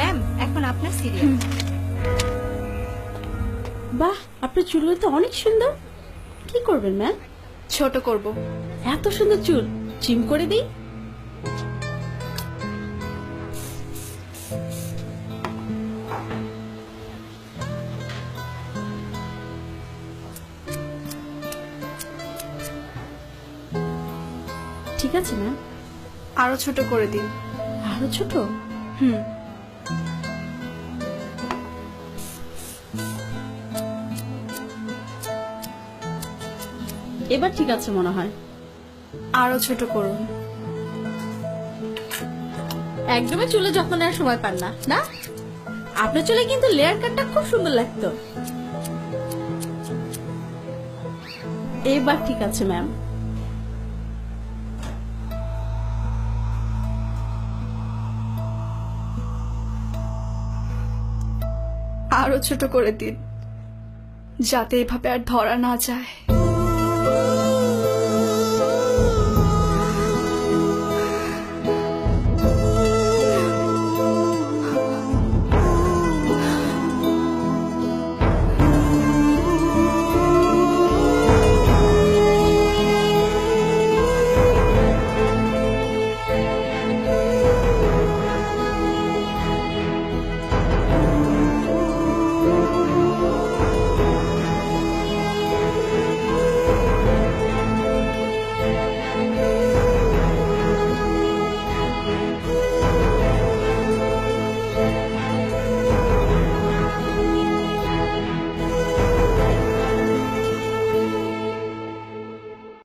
Ma'am এখন আপনার serial. বাহ, আপনার চুলগুলো তো অনেক সুন্দর। কি করবেন ম্যাম? ছোট করব। এত সুন্দর চুল ট্রিম করে দিই। ঠিক আছে ম্যাম। আরো ছোট করে দিন। আরো ছোট? হুম। এবার ঠিক আছে মনে হয়। আরো ছোট করুন। একদমই চুলে যত্ন নেওয়ার সময় পান না, না? আপনার চুলে কিন্তু লেয়ার কাটটা খুব সুন্দর লাগতো। এবার ঠিক আছে ম্যাম। আরো ছোট করে দিন, যাতে এভাবে আর ধরা না যায়।